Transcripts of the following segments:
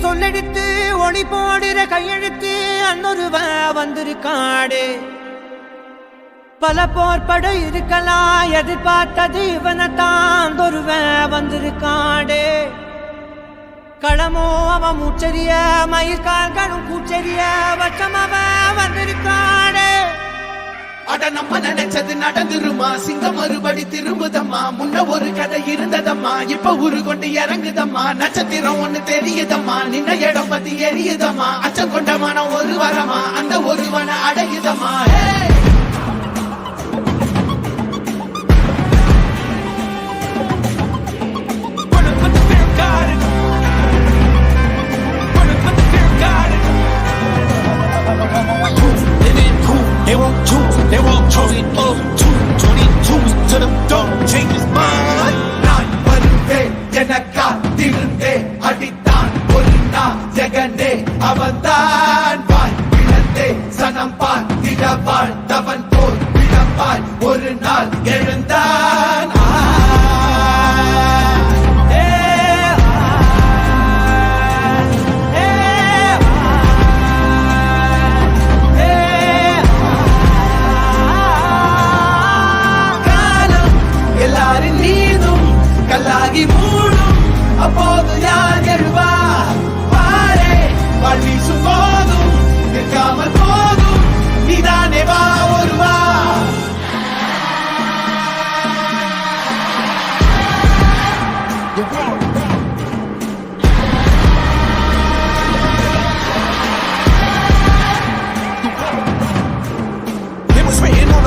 சொல்லெடுத்து ஒளி போடுற கையெழுத்து அன்னொருவ வந்திருக்காடு பல போர்பட இருக்கலாம் எதிர்பார்த்தது இவனைத்தான் ஒருவ வந்திருக்காடு களமோ அவன் மூச்சரிய மயிர்கால்களும் கூச்சரிய வச்சம் அவன் வந்திருக்காடு அட நம்ம நினைச்சது நடந்துருமா சிங்கம் மறுபடி திரும்புதம்மா முன்ன ஒரு கதை இருந்ததம்மா இப்ப உரு கொண்டு இறங்குதம்மா நட்சத்திரம் ஒண்ணு தெரியுதம்மா நின்ன இடம் பத்தி எரியுதம்மா அச்சம் கொண்ட மனம் ஒரு வரமா அந்த ஒருவனை அடையுதம்மா They won't choose, they won't choose it up. 222 to the door, change his mind. நான் வருவேன் எனக்கா திருந்தே அடித்தான் ஒரு நாள் ஜெகனே அவன்தான் வாய் விழந்தே சனம் பார்த்திட வாழ்ந்தவன் போல் விழப்பாய் ஒரு நாள் எழுந்தான் கல்லாகி மூடும் அப்போது யார் எழுவா பாரே வாழ்வீசும் போதும் நிற்காமல் போதும் நீதானே வா ஒருவா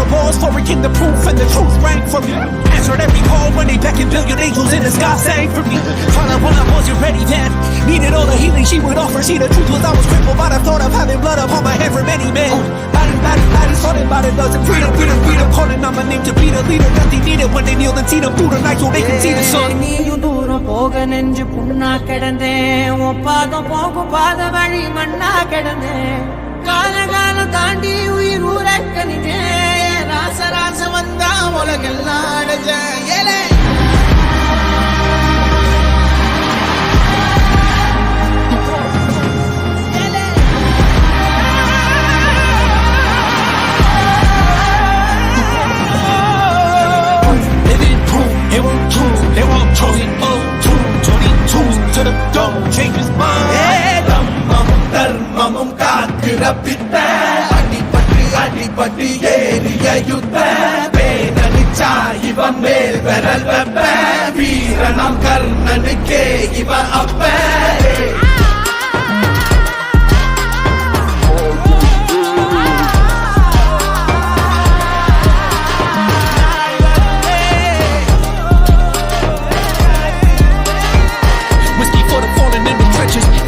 Walls for it, the proof and the truth rang for me. Answered every call when they beckoned, billion angels in the sky sang for me. Trying when I wasn't ready then, needed all the healing she would offer. See, the truth was I was crippled by the thought of having blood upon my head for many men. Bodies sorted by the dozen. Freedom, calling on my name to be the leader that they needed when they kneeled and see them through the night so they can see the sun. நீயும் தூரம் போக நெஞ்சு புண்ணா கிடந்தேன் ஒப்பாதம் போகும் பாத வழி மண்ணா கிடந்தேன் காலகாலம் தாண்டி உயிர் ஊரக்கணிதேன் ராச வந்தா உலகெல்லாம் அடைஞ்ச ஏலே They won't choose, they won't choose it up. 222 to the door, change his mind. தர்மமும் காக்கிற பித்த அடிபட்டு ஏறிய யுத்த பேரணிச்சா இவன் மேல் விரல் வெப்ப வீரனம் கர்ணனுக்கே இவன் அப்ப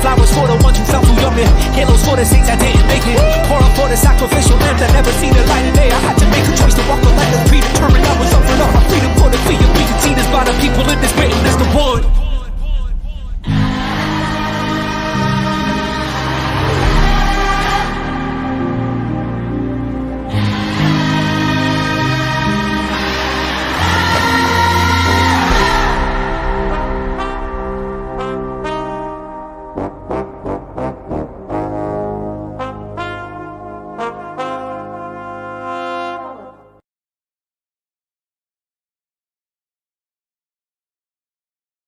Flowers for the ones who fell through your men. Halos for the saints that didn't make it. Pour up for the sacrificial lamb that never seen